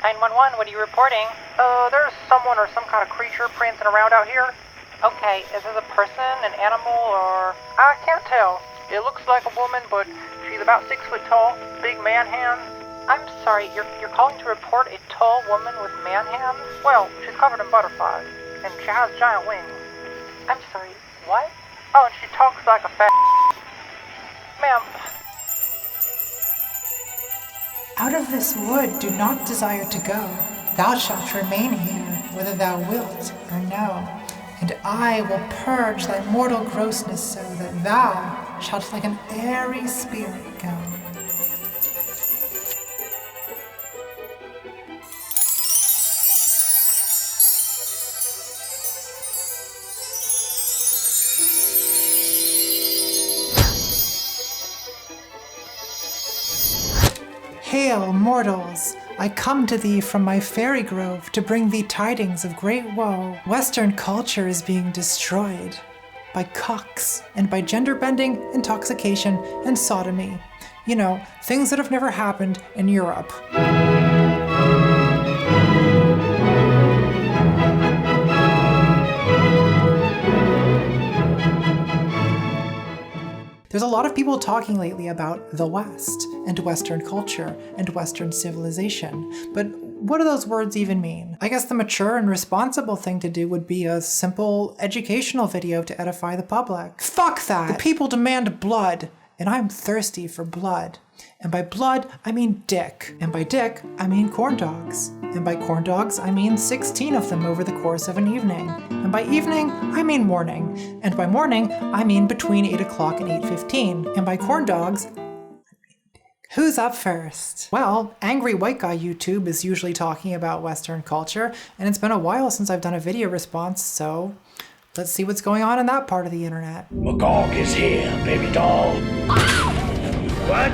911, what are you reporting? There's someone or some kind of creature prancing around out here. Okay, is this a person, an animal, or... I can't tell. It looks like a woman, but she's about 6 foot tall, big man hands. I'm sorry, you're calling to report a tall woman with man hands? Well, she's covered in butterflies, and she has giant wings. I'm sorry, what? Oh, and she talks like a fat... Ma'am... Out of this wood do not desire to go. Thou shalt remain here, whether thou wilt or no. And I will purge thy mortal grossness so that thou shalt like an airy spirit go. Hail, mortals! I come to thee from my fairy grove to bring thee tidings of great woe. Western culture is being destroyed by cocks and by gender-bending, intoxication, and sodomy. You know, things that have never happened in Europe. There's a lot of people talking lately about the West and Western culture and Western civilization, but what do those words even mean? I guess the mature and responsible thing to do would be a simple educational video to edify the public. Fuck that! The people demand blood, and I'm thirsty for blood. And by blood, I mean dick. And by dick, I mean corn dogs. And by corn dogs, I mean 16 of them over the course of an evening. And by evening, I mean morning. And by morning, I mean between 8 o'clock and 8:15. And by corn dogs, who's up first? Well, Angry White Guy YouTube is usually talking about Western culture, and it's been a while since I've done a video response, so let's see what's going on in that part of the internet. Magog is here, baby doll. What?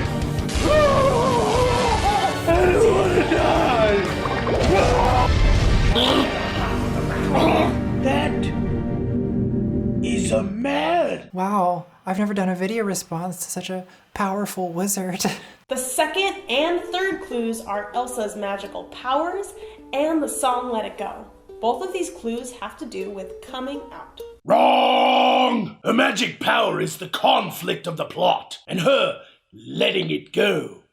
I don't want to die! That is a man! Wow, I've never done a video response to such a powerful wizard. The second and third clues are Elsa's magical powers and the song Let It Go. Both of these clues have to do with coming out. Wrong! Her magic power is the conflict of the plot, and her letting it go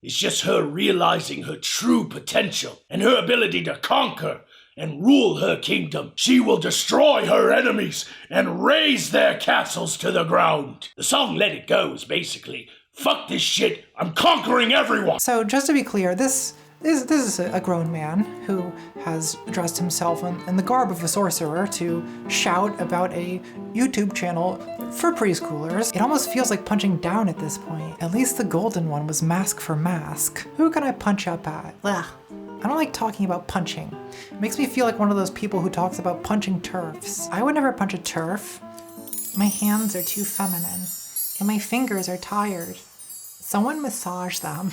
is just her realizing her true potential and her ability to conquer and rule her kingdom. She will destroy her enemies and raise their castles to the ground. The song Let It Go is basically, fuck this shit, I'm conquering everyone. So just to be clear, this is a grown man who has dressed himself in the garb of a sorcerer to shout about a YouTube channel for preschoolers. It almost feels like punching down at this point. At least the golden one was mask for mask. Who can I punch up at? Ugh. I don't like talking about punching. It makes me feel like one of those people who talks about punching turfs. I would never punch a turf. My hands are too feminine, and my fingers are tired. Someone massage them.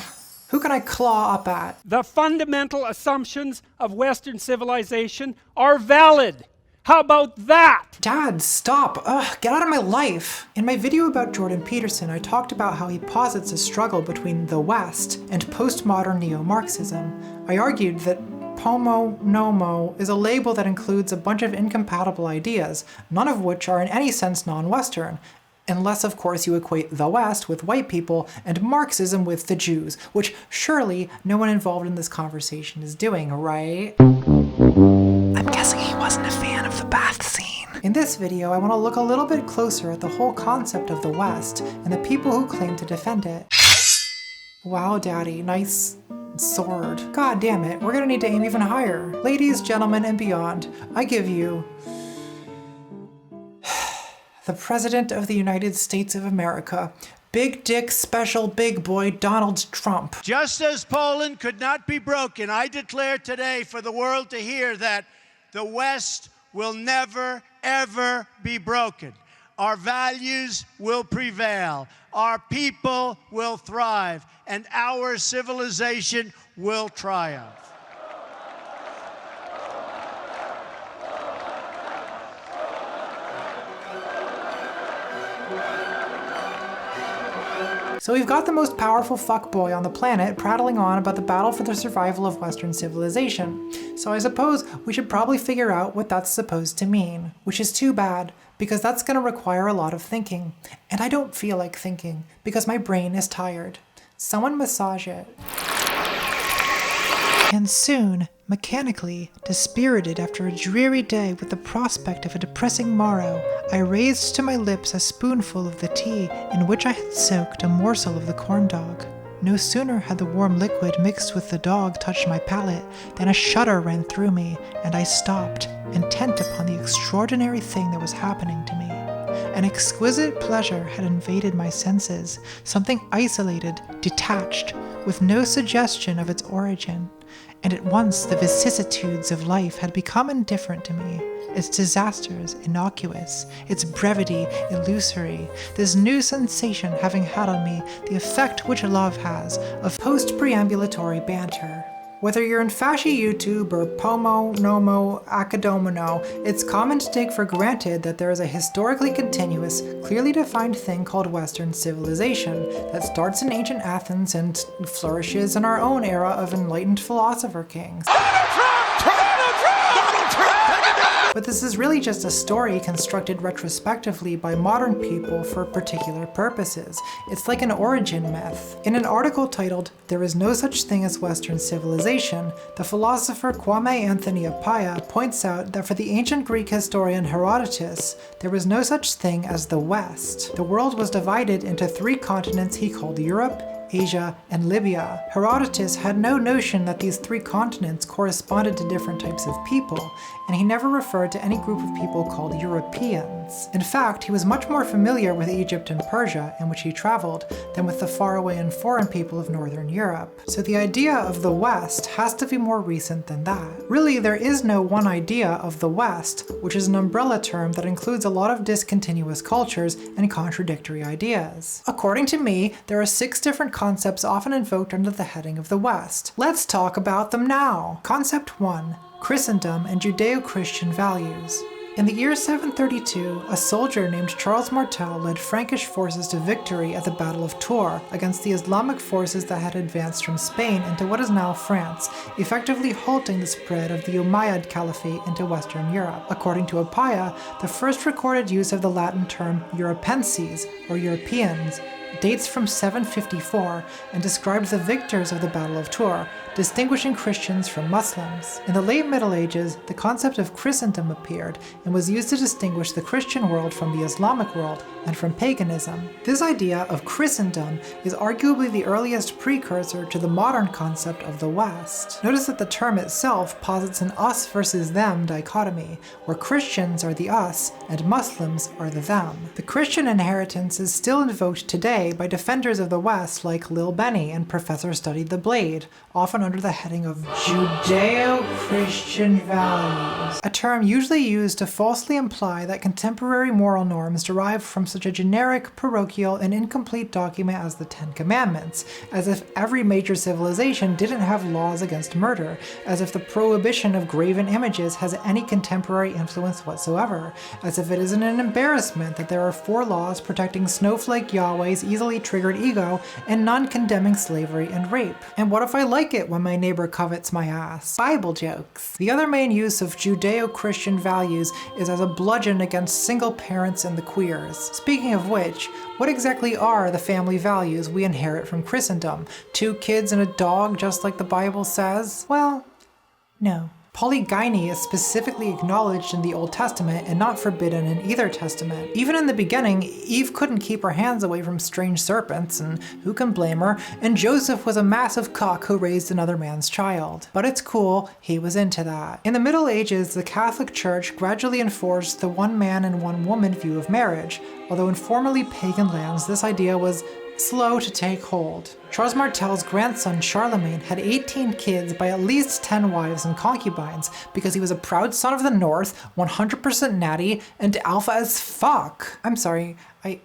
Who can I claw up at? The fundamental assumptions of Western civilization are valid. How about that? Dad, stop. Ugh, get out of my life. In my video about Jordan Peterson, I talked about how he posits a struggle between the West and postmodern neo-Marxism. I argued that Pomo Nomo is a label that includes a bunch of incompatible ideas, none of which are in any sense non-Western. Unless, of course, you equate the West with white people and Marxism with the Jews, which surely no one involved in this conversation is doing, right? I'm guessing he wasn't a fan of the bath scene. In this video, I want to look a little bit closer at the whole concept of the West and the people who claim to defend it. Wow, Daddy, nice sword. God damn it, we're gonna need to aim even higher. Ladies, gentlemen, and beyond, I give you the President of the United States of America, Big Dick Special Big Boy Donald Trump. Just as Poland could not be broken, I declare today for the world to hear that the West will never, ever be broken. Our values will prevail, our people will thrive, and our civilization will triumph. So we've got the most powerful fuckboy on the planet prattling on about the battle for the survival of Western civilization. So I suppose we should probably figure out what that's supposed to mean, which is too bad, because that's going to require a lot of thinking. And I don't feel like thinking, because my brain is tired. Someone massage it. And soon, mechanically, dispirited after a dreary day with the prospect of a depressing morrow, I raised to my lips a spoonful of the tea in which I had soaked a morsel of the corn dog. No sooner had the warm liquid mixed with the dog touched my palate than a shudder ran through me, and I stopped, intent upon the extraordinary thing that was happening to me. An exquisite pleasure had invaded my senses, something isolated, detached, with no suggestion of its origin. And at once the vicissitudes of life had become indifferent to me, its disasters innocuous, its brevity illusory, this new sensation having had on me the effect which love has of post-preambulatory banter. Whether you're in fashy YouTube or Pomo, Nomo, Acadomino, it's common to take for granted that there is a historically continuous, clearly defined thing called Western civilization that starts in ancient Athens and flourishes in our own era of enlightened philosopher kings. But this is really just a story constructed retrospectively by modern people for particular purposes. It's like an origin myth. In an article titled, "There is no such thing as Western civilization," the philosopher Kwame Anthony Appiah points out that for the ancient Greek historian Herodotus, there was no such thing as the West. The world was divided into 3 continents he called Europe, Asia, and Libya. Herodotus had no notion that these 3 continents corresponded to different types of people, and he never referred to any group of people called Europeans. In fact, he was much more familiar with Egypt and Persia, in which he traveled, than with the faraway and foreign people of Northern Europe. So the idea of the West has to be more recent than that. Really, there is no one idea of the West, which is an umbrella term that includes a lot of discontinuous cultures and contradictory ideas. According to me, there are 6 different concepts often invoked under the heading of the West. Let's talk about them now. Concept 1. Christendom and Judeo-Christian values. In the year 732, a soldier named Charles Martel led Frankish forces to victory at the Battle of Tours against the Islamic forces that had advanced from Spain into what is now France, effectively halting the spread of the Umayyad Caliphate into Western Europe. According to Appiah, the first recorded use of the Latin term Europenses, or Europeans, dates from 754 and describes the victors of the Battle of Tours, distinguishing Christians from Muslims. In the late Middle Ages, the concept of Christendom appeared and was used to distinguish the Christian world from the Islamic world and from paganism. This idea of Christendom is arguably the earliest precursor to the modern concept of the West. Notice that the term itself posits an us versus them dichotomy, where Christians are the us and Muslims are the them. The Christian inheritance is still invoked today by defenders of the West like Lil Benny and Professor Studied the Blade, often under the heading of Judeo-Christian values, a term usually used to falsely imply that contemporary moral norms derive from such a generic, parochial, and incomplete document as the 10 Commandments, as if every major civilization didn't have laws against murder, as if the prohibition of graven images has any contemporary influence whatsoever, as if it isn't an embarrassment that there are 4 laws protecting snowflake Yahweh's easily triggered ego and none condemning slavery and rape. And what if I like it when my neighbor covets my ass? Bible jokes. The other main use of Judeo-Christian values is as a bludgeon against single parents and the queers. Speaking of which, what exactly are the family values we inherit from Christendom? 2 kids and a dog, just like the Bible says? Well, no. Polygyny is specifically acknowledged in the Old Testament and not forbidden in either testament. Even in the beginning, Eve couldn't keep her hands away from strange serpents, and who can blame her? And Joseph was a massive cuck who raised another man's child. But it's cool, he was into that. In the Middle Ages, the Catholic Church gradually enforced the one man and one woman view of marriage, although in formerly pagan lands this idea was slow to take hold. Charles Martel's grandson Charlemagne had 18 kids by at least 10 wives and concubines because he was a proud son of the North, 100% natty, and alpha as fuck. I'm sorry, I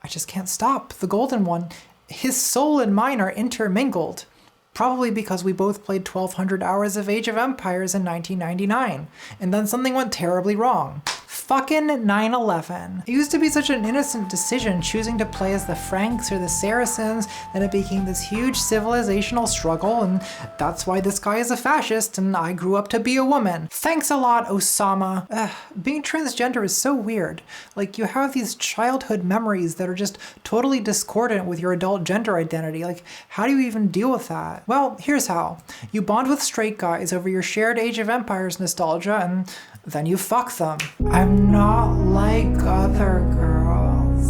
just can't stop. The golden one, his soul and mine are intermingled. Probably because we both played 1,200 hours of Age of Empires in 1999, and then something went terribly wrong. fucking 9/11. It used to be such an innocent decision choosing to play as the Franks or the Saracens, then it became this huge civilizational struggle, and that's why this guy is a fascist and I grew up to be a woman. Thanks a lot, Osama. Being transgender is so weird. Like, you have these childhood memories that are just totally discordant with your adult gender identity. Like, how do you even deal with that? Well, here's how. You bond with straight guys over your shared Age of Empires nostalgia, and then you fuck them. I'm not like other girls.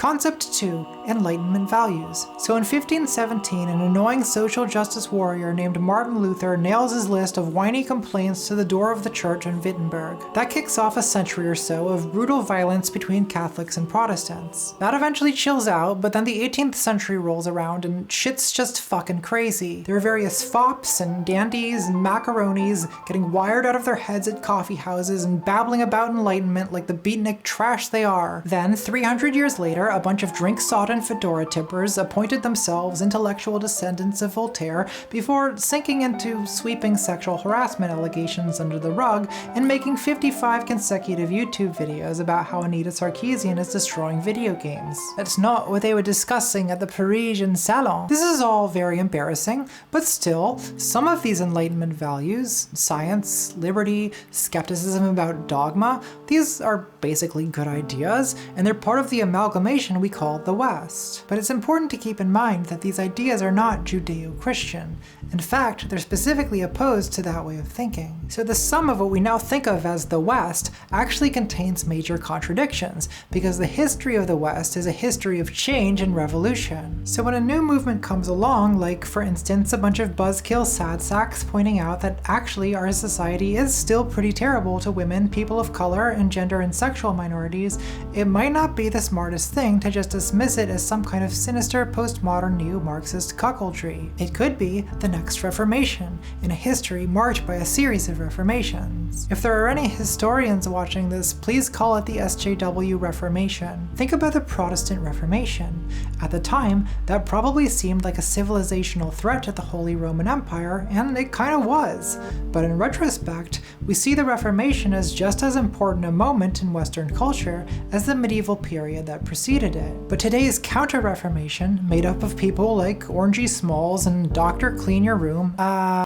Concept 2. Enlightenment values. So in 1517, an annoying social justice warrior named Martin Luther nails his list of whiny complaints to the door of the church in Wittenberg. That kicks off a century or so of brutal violence between Catholics and Protestants. That eventually chills out, but then the 18th century rolls around and shit's just fucking crazy. There are various fops and dandies and macaronis getting wired out of their heads at coffee houses and babbling about enlightenment like the beatnik trash they are. Then, 300 years later, a bunch of drink-sodden fedora tippers appointed themselves intellectual descendants of Voltaire before sinking into sweeping sexual harassment allegations under the rug and making 55 consecutive YouTube videos about how Anita Sarkeesian is destroying video games. That's not what they were discussing at the Parisian Salon. This is all very embarrassing, but still, some of these Enlightenment values, science, liberty, skepticism about dogma, these are basically good ideas, and they're part of the amalgamation we call the West. But it's important to keep in mind that these ideas are not Judeo-Christian. In fact, they're specifically opposed to that way of thinking. So the sum of what we now think of as the West actually contains major contradictions, because the history of the West is a history of change and revolution. So when a new movement comes along, like for instance a bunch of buzzkill sad sacks pointing out that actually our society is still pretty terrible to women, people of color, and gender and sexual minorities, it might not be the smartest thing to just dismiss it as some kind of sinister postmodern neo-Marxist cuckoldry. It could be the next Reformation, in a history marked by a series of reformations. If there are any historians watching this, please call it the SJW Reformation. Think about the Protestant Reformation. At the time, that probably seemed like a civilizational threat to the Holy Roman Empire, and it kind of was. But in retrospect, we see the Reformation as just as important a moment in Western culture as the medieval period that preceded it. But today's Counter-Reformation, made up of people like Orangey Smalls and Dr. Clean Your Room,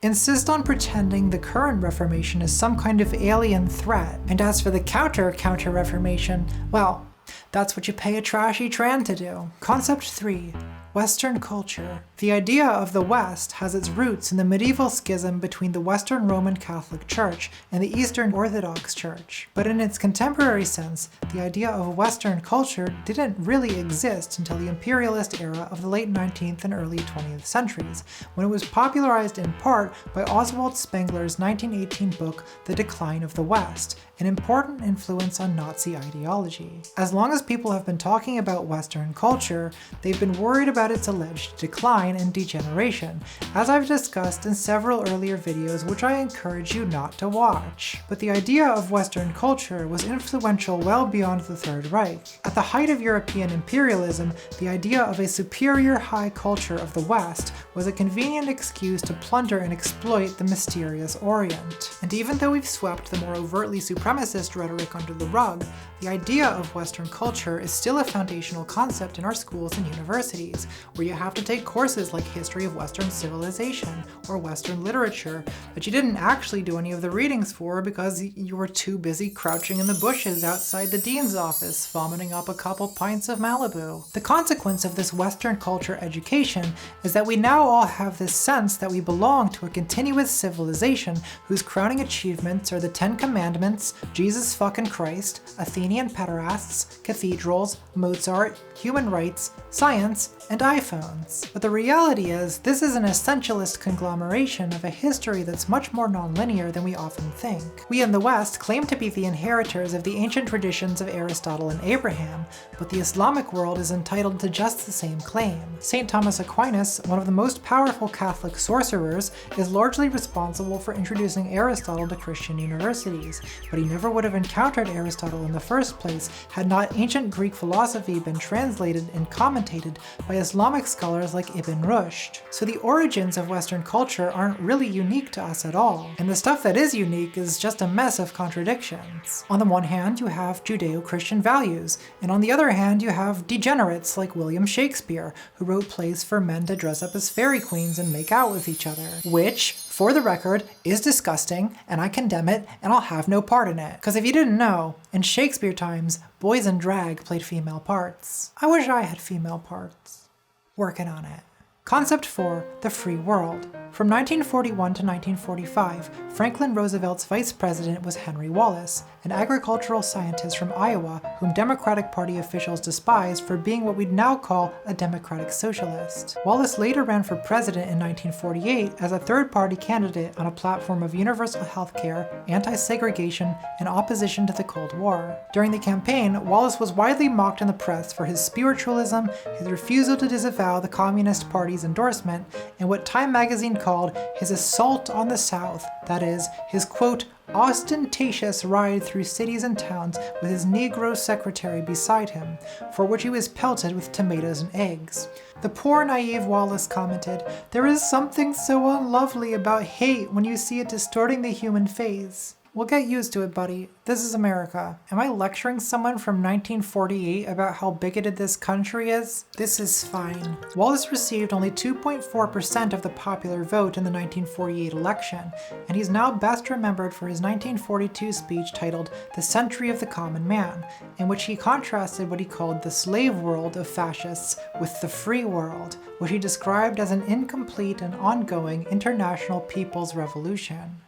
insist on pretending the current Reformation is some kind of alien threat. And as for the Counter-Reformation, well, that's what you pay a trashy tran to do. Concept 3. Western culture. The idea of the West has its roots in the medieval schism between the Western Roman Catholic Church and the Eastern Orthodox Church. But in its contemporary sense, the idea of Western culture didn't really exist until the imperialist era of the late 19th and early 20th centuries, when it was popularized in part by Oswald Spengler's 1918 book, The Decline of the West, an important influence on Nazi ideology. As long as people have been talking about Western culture, they've been worried about its alleged decline and degeneration, as I've discussed in several earlier videos which I encourage you not to watch. But the idea of Western culture was influential well beyond the Third Reich. At the height of European imperialism, the idea of a superior high culture of the West was a convenient excuse to plunder and exploit the mysterious Orient. And even though we've swept the more overtly supremacist rhetoric under the rug, the idea of Western culture is still a foundational concept in our schools and universities, where you have to take courses like History of Western Civilization or Western Literature that you didn't actually do any of the readings for because you were too busy crouching in the bushes outside the dean's office, vomiting up a couple pints of Malibu. The consequence of this Western culture education is that we now all have this sense that we belong to a continuous civilization whose crowning achievements are the Ten Commandments, Jesus fucking Christ, Athenian pederasts, cathedrals, Mozart, human rights, science, and iPhones. But the reality is, this is an essentialist conglomeration of a history that's much more nonlinear than we often think. We in the West claim to be the inheritors of the ancient traditions of Aristotle and Abraham, but the Islamic world is entitled to just the same claim. St. Thomas Aquinas, one of the most powerful Catholic sorcerers, is largely responsible for introducing Aristotle to Christian universities, but he never would have encountered Aristotle in the first place had not ancient Greek philosophy been translated and commentated by a Islamic scholars like Ibn Rushd. So the origins of Western culture aren't really unique to us at all, and the stuff that is unique is just a mess of contradictions. On the one hand, you have Judeo-Christian values, and on the other hand, you have degenerates like William Shakespeare, who wrote plays for men to dress up as fairy queens and make out with each other, which, for the record, is disgusting, and I condemn it, and I'll have no part in it. Because if you didn't know, in Shakespeare times, boys in drag played female parts. I wish I had female parts. Working on it. Concept 4, the free world. From 1941 to 1945, Franklin Roosevelt's vice president was Henry Wallace, an agricultural scientist from Iowa whom Democratic Party officials despised for being what we'd now call a democratic socialist. Wallace later ran for president in 1948 as a third-party candidate on a platform of universal health care, anti-segregation, and opposition to the Cold War. During the campaign, Wallace was widely mocked in the press for his spiritualism, his refusal to disavow the Communist Party's endorsement, and what Time magazine called his assault on the South, that is, his quote, ostentatious ride through cities and towns with his Negro secretary beside him, for which he was pelted with tomatoes and eggs. The poor naive Wallace commented, "There is something so unlovely about hate when you see it distorting the human face." We'll get used to it, buddy. This is America. Am I lecturing someone from 1948 about how bigoted this country is? This is fine. Wallace received only 2.4% of the popular vote in the 1948 election, and he's now best remembered for his 1942 speech titled The Century of the Common Man, in which he contrasted what he called the slave world of fascists with the free world, which he described as an incomplete and ongoing international people's revolution.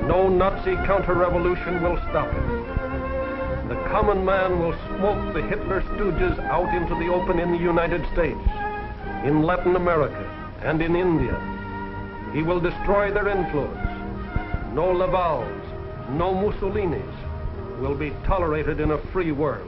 No Nazi counter-revolution will stop it. The common man will smoke the Hitler stooges out into the open in the United States, in Latin America, and in India. He will destroy their influence. No Lavals, no Mussolinis will be tolerated in a free world.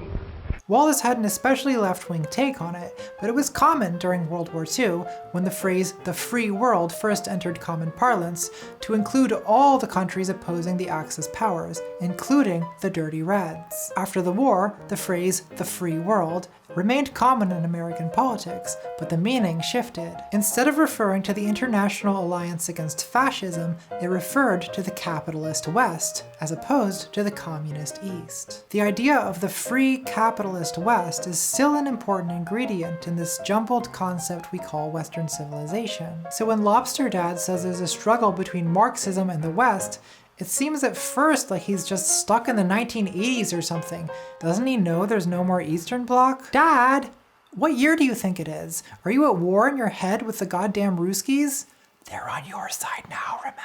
Wallace had an especially left-wing take on it, but it was common during World War II, when the phrase the free world first entered common parlance, to include all the countries opposing the Axis powers, including the Dirty Reds. After the war, the phrase the free world remained common in American politics, but the meaning shifted. Instead of referring to the International Alliance Against Fascism, it referred to the capitalist West, as opposed to the communist East. The idea of the free capitalist West is still an important ingredient in this jumbled concept we call Western civilization. So when Lobster Dad says there's a struggle between Marxism and the West, it seems at first like he's just stuck in the 1980s or something. Doesn't he know there's no more Eastern Bloc? Dad, what year do you think it is? Are you at war in your head with the goddamn Ruskies? They're on your side now, remember?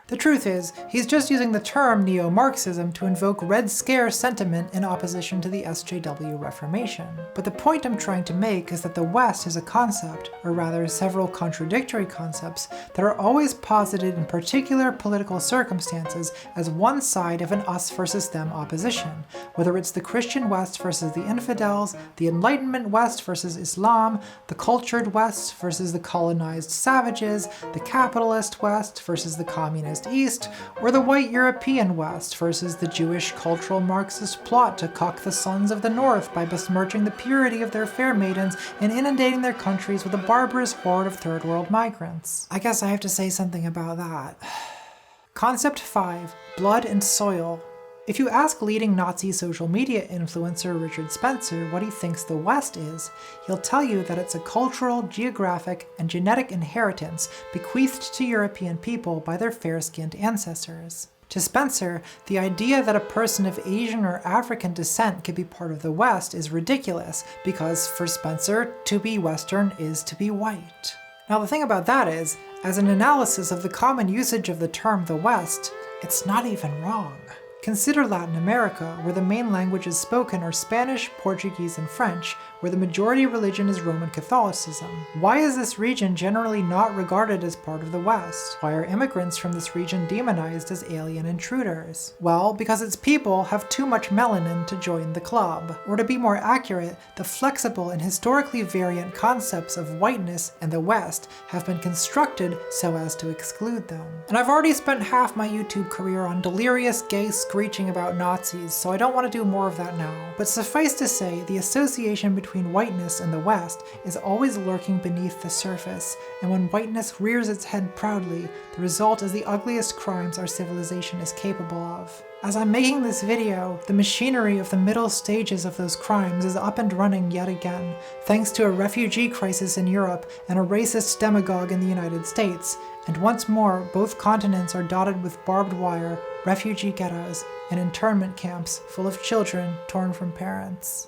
The truth is, he's just using the term neo-Marxism to invoke Red Scare sentiment in opposition to the SJW Reformation. But the point I'm trying to make is that the West is a concept, or rather several contradictory concepts, that are always posited in particular political circumstances as one side of an us versus them opposition, whether it's the Christian West versus the infidels, the Enlightenment West versus Islam, the cultured West versus the colonized savages, the capitalist West versus the communist East, or the white European West versus the Jewish cultural Marxist plot to cuck the sons of the North by besmirching the purity of their fair maidens and inundating their countries with a barbarous horde of third world migrants. I guess I have to say something about that. Concept 5, blood and soil. If you ask leading Nazi social media influencer Richard Spencer what he thinks the West is, he'll tell you that it's a cultural, geographic, and genetic inheritance bequeathed to European people by their fair-skinned ancestors. To Spencer, the idea that a person of Asian or African descent could be part of the West is ridiculous, because for Spencer, to be Western is to be white. Now the thing about that is, as an analysis of the common usage of the term the West, it's not even wrong. Consider Latin America, where the main languages spoken are Spanish, Portuguese, and French, where the majority religion is Roman Catholicism. Why is this region generally not regarded as part of the West? Why are immigrants from this region demonized as alien intruders? Well, because its people have too much melanin to join the club. Or to be more accurate, the flexible and historically variant concepts of whiteness and the West have been constructed so as to exclude them. And I've already spent half my YouTube career on delirious gay school screeching about Nazis, so I don't want to do more of that now. But suffice to say, the association between whiteness and the West is always lurking beneath the surface, and when whiteness rears its head proudly, the result is the ugliest crimes our civilization is capable of. As I'm making this video, the machinery of the middle stages of those crimes is up and running yet again, thanks to a refugee crisis in Europe and a racist demagogue in the United States, and once more, both continents are dotted with barbed wire, refugee ghettos, and internment camps full of children torn from parents.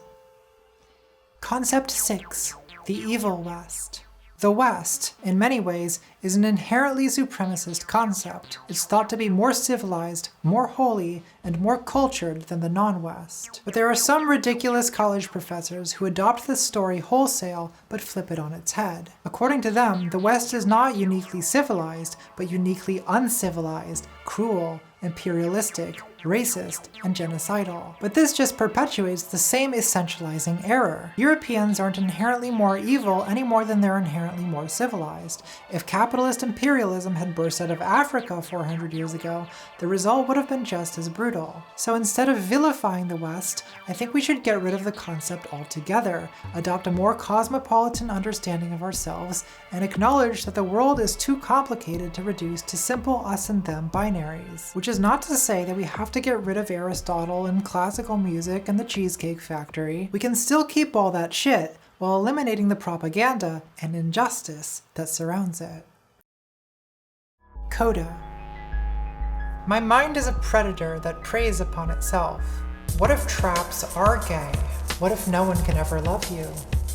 Concept 6. The Evil West. The West, in many ways, is an inherently supremacist concept. It's thought to be more civilized, more holy, and more cultured than the non-West. But there are some ridiculous college professors who adopt this story wholesale but flip it on its head. According to them, the West is not uniquely civilized, but uniquely uncivilized, cruel, imperialistic, racist, and genocidal. But this just perpetuates the same essentializing error. Europeans aren't inherently more evil any more than they're inherently more civilized. If capitalist imperialism had burst out of Africa 400 years ago, the result would have been just as brutal. So instead of vilifying the West, I think we should get rid of the concept altogether, adopt a more cosmopolitan understanding of ourselves, and acknowledge that the world is too complicated to reduce to simple us and them binaries. Which is not to say that we have to get rid of Aristotle and classical music and the Cheesecake Factory. We can still keep all that shit while eliminating the propaganda and injustice that surrounds it. Coda. My mind is a predator that preys upon itself. What if traps are gay? What if no one can ever love you?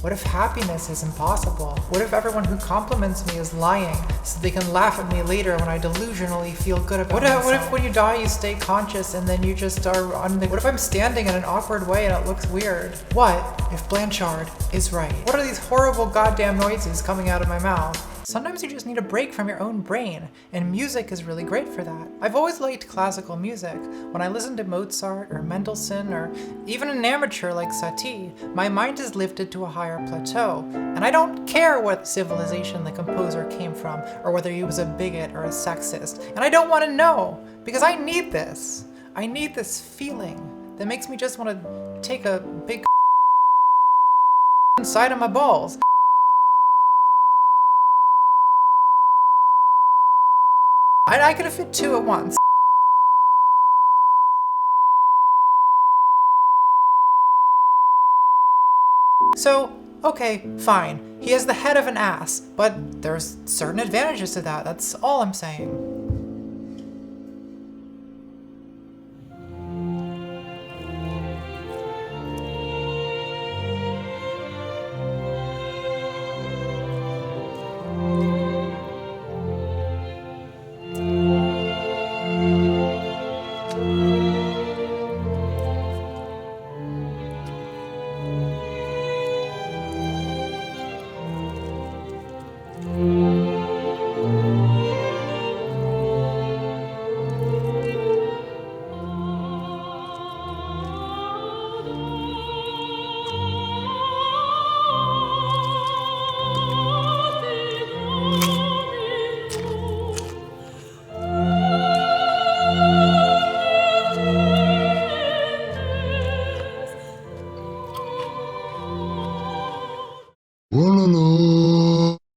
What if happiness is impossible? What if everyone who compliments me is lying so they can laugh at me later when I delusionally feel good about myself? What if when you die you stay conscious and then you just are on the... What if I'm standing in an awkward way and it looks weird? What if Blanchard is right? What are these horrible goddamn noises coming out of my mouth? Sometimes you just need a break from your own brain, and music is really great for that. I've always liked classical music. When I listen to Mozart or Mendelssohn or even an amateur like Satie, my mind is lifted to a higher plateau, and I don't care what civilization the composer came from or whether he was a bigot or a sexist, and I don't want to know, because I need this. I need this feeling that makes me just want to take a big inside of my balls. I could have fit two at once. So, okay, fine. He has the head of an ass, but there's certain advantages to that, that's all I'm saying.